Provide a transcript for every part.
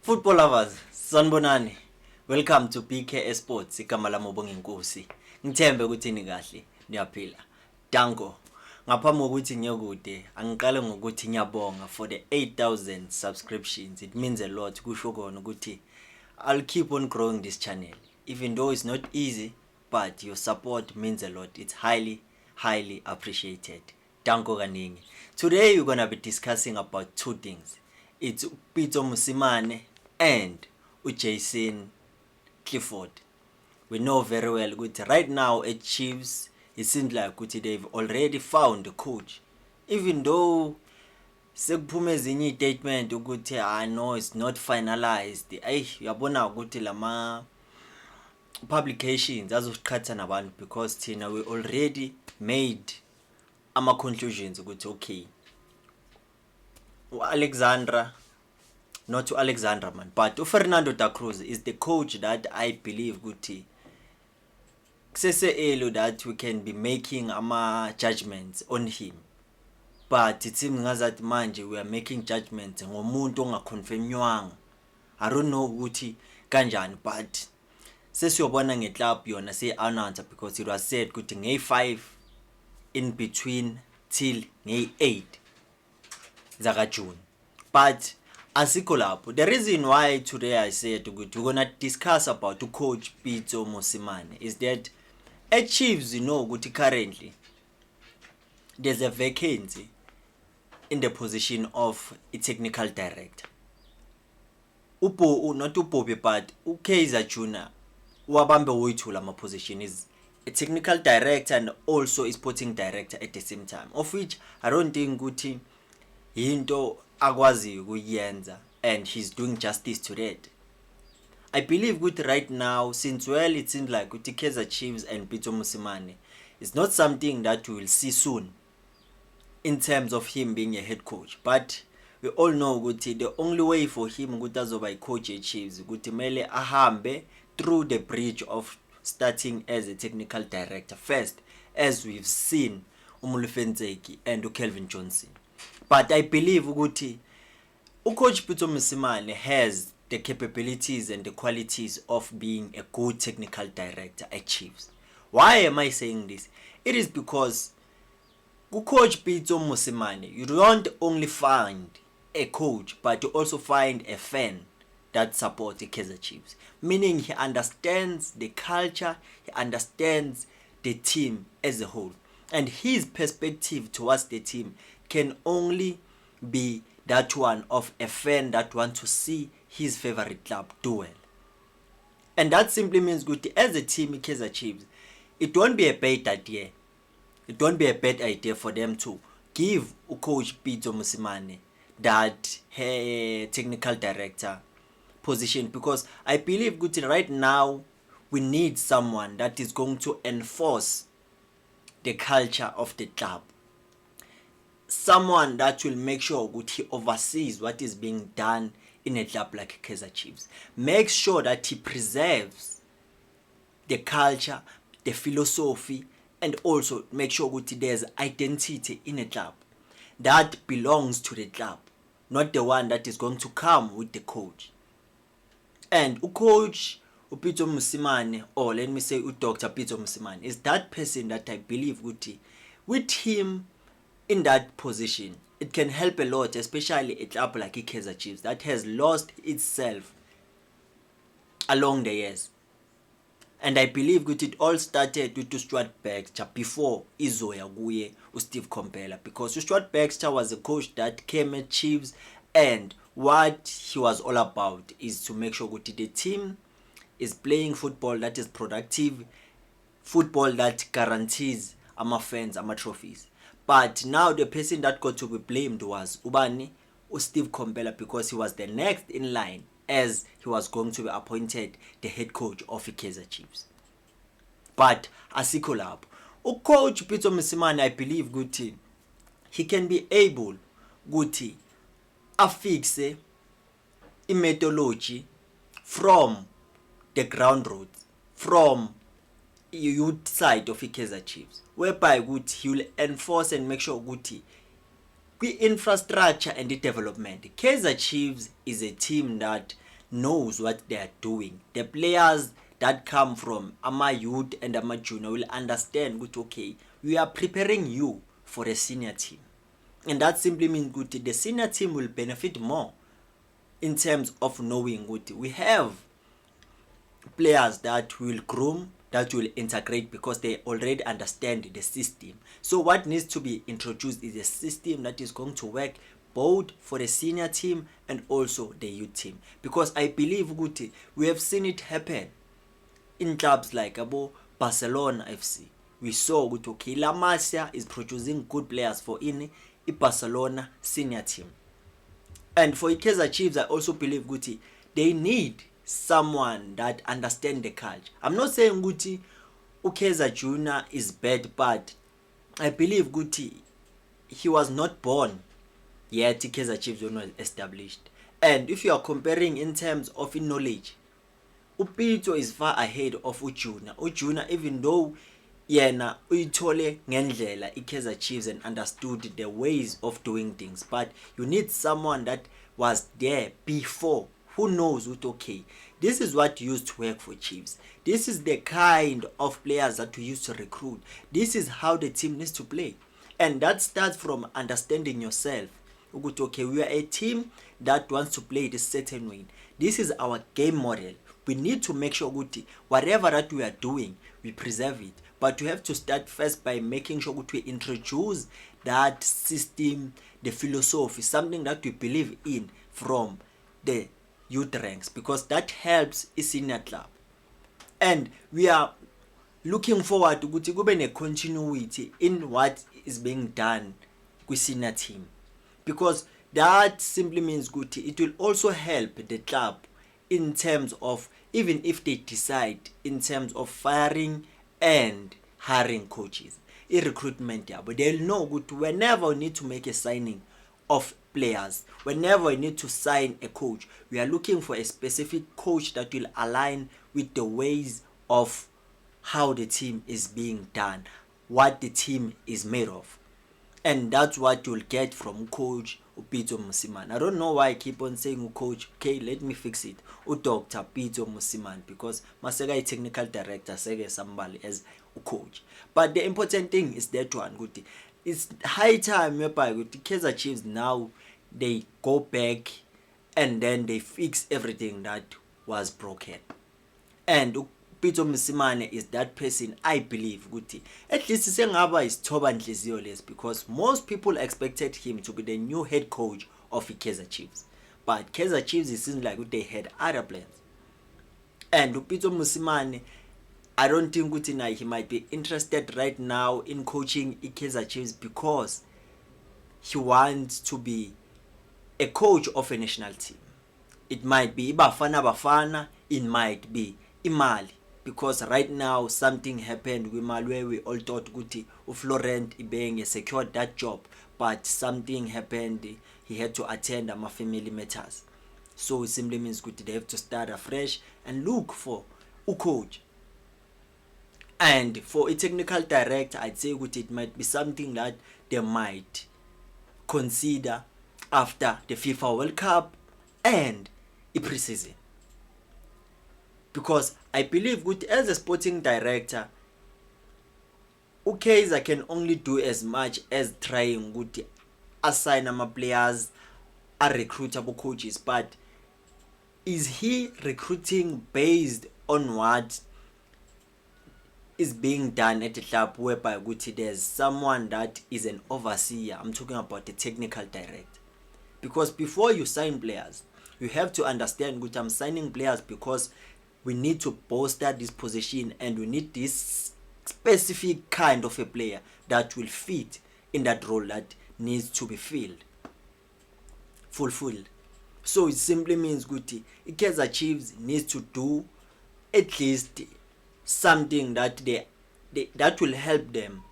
Football lovers, sanibonani. Welcome to BK Sports. Igama lami uBonginkosi. Ngithembe ukuthi ni kahle, niyaphila. Danko. Ngaphambi kokuthi ngiyokude, angiqale ngokuthi ngiyabonga for the 8,000 subscriptions. It means a lot. Kusho kona ukuthi I'll keep on growing this channel. Even though it's not easy, but your support means a lot. It's highly appreciated. Danko kaningi. Today we're going to be discussing about two things. It's Pitso Mosimane and Jason Clifford. We know very well that right now at Chiefs, it seems like they've already found a coach. Even though sekuphume ezinye statement ukuthi I know it's not finalized. Uyabona ukuthi lama publications azosiqhatha nabantu because thina we already made ama conclusions ukuthi okay, Alexandra, not to Alexandra man, but Fernando da Cruz is the coach that I believe ukuthi kusese that we can be making ama judgments on him. But it seems ngazathi manje we are making judgments ngomuntu ongaconfirmywanga. I don't know ukuthi kanjani, but sesiyobona ngeclub yona announce because it was said ukuthi nge5 in between till nge8 zaka June. But asikho lapho. The reason why today I said we're gonna discuss about coach Pitso Mosimane is that at Chiefs, you know, currently there's a vacancy in the position of a technical director. Not Upobe, but Kaizer Junior, wabambe woyithula ma position is a technical director and also a sporting director at the same time. Of which I don't think ukuthi into akwazi ukuyenza and he's doing justice to that. I believe good right now, since it seems like Kaizer Chiefs and Pitso Mosimane is not something that we will see soon in terms of him being a head coach. But we all know the only way for him azoba coach at Chiefs mele ahambe through the bridge of starting as a technical director first, as we've seen Umulufenzeki and Kelvin Johnson. But I believe coach Pitso Mosimane has the capabilities and the qualities of being a good technical director at Chiefs. Why am I saying this? It is because coach Pitso Mosimane, you don't only find a coach, but you also find a fan that supports the Kaizer Chiefs. Meaning he understands the culture, he understands the team as a whole. And his perspective towards the team can only be that one of a fan that wants to see his favorite club do well. And that simply means good as a team Kaizer Chiefs, it won't be a bad idea. It won't be a bad idea for them to give coach Pitso Mosimane that technical director position, because I believe good right now we need someone that is going to enforce the culture of the club. Someone that will make sure that he oversees what is being done in a club like Kaizer Chiefs. Make sure that he preserves the culture, the philosophy, and also make sure that there's identity in a club that belongs to the club, not the one that is going to come with the coach. And coach Pitso Mosimane, or let me say Dr. Pitso Mosimane, is that person that I believe with him in that position, it can help a lot, especially a club like Kaizer Chiefs that has lost itself along the years. And I believe it all started with Stuart Baxter before Izoya Guye Steve Komphela, because Stuart Baxter was a coach that came at Chiefs, and what he was all about is to make sure that the team is playing football that is productive, football that guarantees our fans, our trophies. But now the person that got to be blamed was Steve Komphela, because he was the next in line as he was going to be appointed the head coach of the Kaizer Chiefs. But asikho lapho, coach Pitso Mosimane, I believe he can be able afixe a methodology from the ground roots, from youth side of the Kaizer Chiefs, whereby he will enforce and make sure the infrastructure and the development. Kaizer Chiefs is a team that knows what they are doing. The players that come from ama youth and ama junior will understand that okay, we are preparing you for a senior team, and that simply means that the senior team will benefit more in terms of knowing that we have players that will groom, that will integrate, because they already understand the system. So what needs to be introduced is a system that is going to work both for the senior team and also the youth team, because I believe ukuthi we have seen it happen in clubs like abo Barcelona FC. We saw ukuthi okay, La Masia is producing good players for in the Barcelona senior team. And for Kaizer Chiefs, I also believe ukuthi they need someone that understand the culture. I'm not saying ukuthi Kaizer Junior is bad, but I believe ukuthi he was not born yet Kaizer Chiefs were not established. And if you are comparing in terms of knowledge, Upito is far ahead of Ujuna. Ujuna, even though yena uyithole ngendlela Kaizer Chiefs and understood the ways of doing things, but you need someone that was there before, who knows what okay, this is what used to work for Chiefs, this is the kind of players that we used to recruit, this is how the team needs to play. And that starts from understanding yourself. Okay, we are a team that wants to play this certain way, this is our game model. We need to make sure that whatever that we are doing, we preserve it. But we have to start first by making sure that we introduce that system, the philosophy, something that we believe in from the youth ranks, because that helps a senior club. And we are looking forward to kube continuity in what is being done with senior team, because that simply means it will also help the club in terms of, even if they decide in terms of firing and hiring coaches, recruitment, but they'll know whenever we need to make a signing of players, whenever we need to sign a coach, we are looking for a specific coach that will align with the ways of how the team is being done, what the team is made of. And that's what you'll get from Coach Pitso Mosimane. I don't know why I keep on saying Coach. Okay, let me fix it. Dr. Pitso Mosimane, because Masega is technical director, Sega somebody as a coach. But the important thing is that one. It's high time whereby with the Kaizer Chiefs now they go back and then they fix everything that was broken. And Pitso Mosimane is that person. I believe at least sengaba isithoba nhliziyo lesi, because most people expected him to be the new head coach of the Kaizer Chiefs, but Kaizer Chiefs, it seems like they had other plans. And Pitso Mosimane, I don't think he might be interested right now in coaching Kaizer Chiefs, because he wants to be a coach of a national team. It might be Bafana Bafana, it might be Imali, because right now something happened with Mali where we all thought Florent Ibenge secured that job, but something happened, he had to attend my family matters. So it simply means they have to start afresh and look for a coach. And for a technical director, I'd say it might be something that they might consider after the FIFA World Cup and the preseason. Because I believe as a sporting director, Kaizer can only do as much as trying assign my players, a recruitable coaches, but is he recruiting based on what is being done at the club, whereby there's someone that is an overseer? I'm talking about the technical director. Because before you sign players, you have to understand I'm signing players because we need to bolster this position and we need this specific kind of a player that will fit in that role that needs to be fulfilled. So it simply means Kaizer Chiefs needs to do at least something that that will help them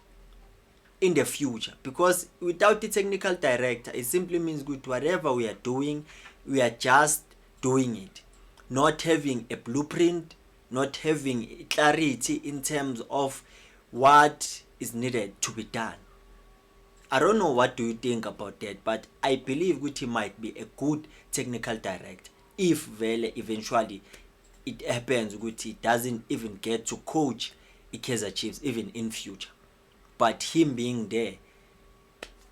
in the future, because without the technical director, it simply means whatever we are doing, we are just doing it, not having a blueprint, not having clarity in terms of what is needed to be done. I don't know what do you think about that, but I believe he might be a good technical director if vele eventually it happens ukuthi he doesn't even get to coach i-Kaizer Chiefs even in future. But him being there,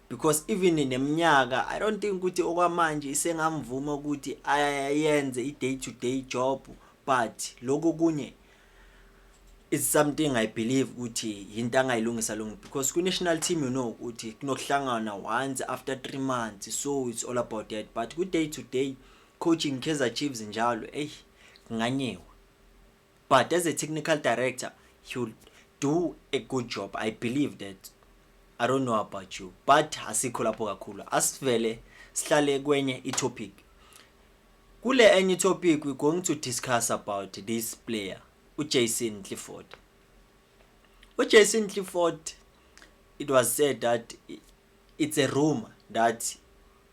because even in eminyaka I don't think ukuthi okwamanje isengamvuma ukuthi ayenze i-day to day job, but lokho kunye it's something I believe ukuthi into angayilungisa long, because ku national team you know ukuthi kunokuhlangana once after 3 months, so it's all about that. But ku day to day coaching Kaizer Chiefs njalo kunganyewa. But as a technical director he'll do a good job, I believe that. I don't know about you, but asikho lapho kakhulu. Asivele sihlale kwenye i-topic. Kule enye topic we're going to discuss about this player, uJason Clifford. uJason Clifford, it was said that it's a rumor that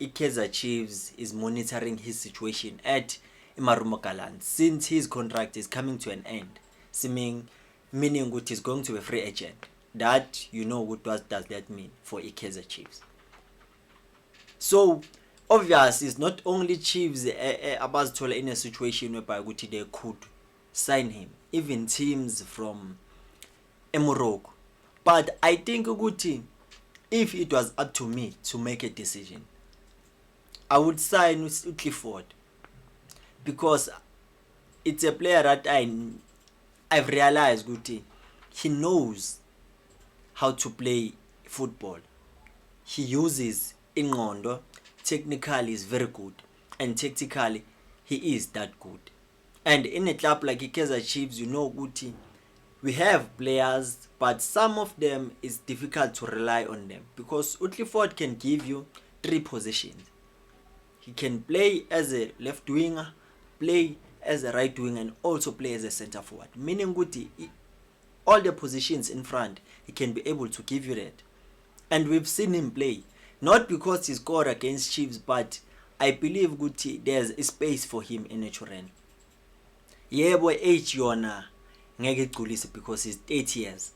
i-Kaizer Chiefs is monitoring his situation at Marumo Gallants since his contract is coming to an end, meaning that he's going to be a free agent. That you know what does that mean for i-Kaizer Chiefs. So obviously it's not only Chiefs abazithola in a situation whereby they could sign him, even teams from Morocco. But I think if it was up to me to make a decision, I would sign with Clifford, because it's a player that I've realized he knows how to play football. He uses ingqondo. Technically is very good, and tactically he is that good. And in a club like Kaizer Chiefs, you know we have players, but some of them is difficult to rely on them, because Clifford can give you 3 positions. He can play as a left winger, play as a right winger, and also play as a center forward, meaning all the positions in front he can be able to give you that. And we've seen him play, not because he scored against Chiefs, but I believe there's a space for him in Turin. Yebo age yona ngeke igculise because he's 8 years.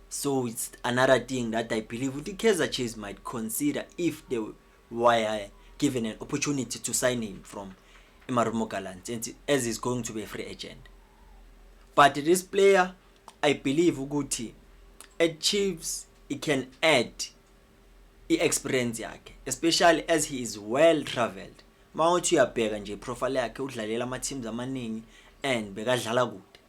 So it's another thing that I believe the Kaizer Chiefs might consider if they were given an opportunity to sign him from Marumo Gallants, as he's going to be a free agent. But this player, I believe at Chiefs he can add i-experience yakhe, especially as he is well traveled. Mawuthi uyabheka nje profile yakhe udlalela ama teams amaningi and bekadlala kude.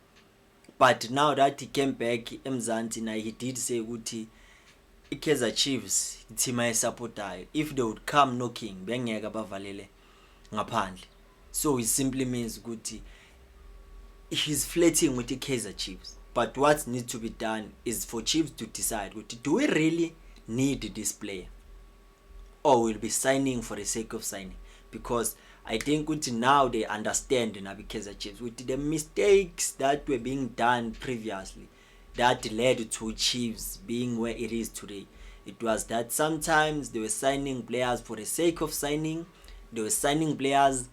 But now that he came back eMzansi, now he did say i-Kaizer Chiefs team ayisupportayo, if they would come knocking bengeke bavalele ngaphandle. So it simply means he's flirting with the Kaizer Chiefs. But what needs to be done is for Chiefs to decide, do we really need this player, or will be signing for the sake of signing? Because I think now they understand in Kaizer Chiefs with the mistakes that were being done previously that led to Chiefs being where it is today. It was that sometimes they were signing players for the sake of signing. They were signing players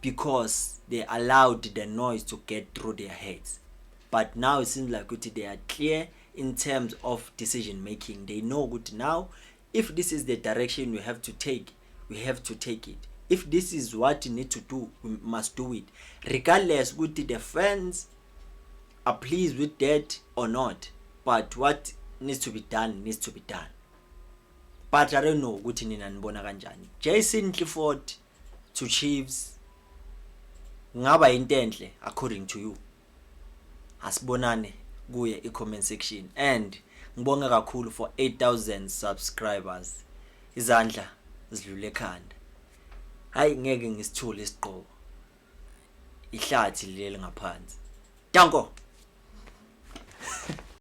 because they allowed the noise to get through their heads. But now it seems like they are clear in terms of decision making. They know now, if this is the direction we have to take, we have to take it. If this is what we need to do, we must do it, regardless the fans are pleased with that or not. But what needs to be done needs to be done. But I don't know nina nibona kanjani. Jason Clifford to Chiefs ngaba into enhle according to you? Asibonane kuye i-comment section, and ngibonga kakhulu for 8,000 subscribers. Izandla zidlule ekhanda. Hayi ngeke ngisithule isiqoko, ihlathi leli ngaphansi. Danko.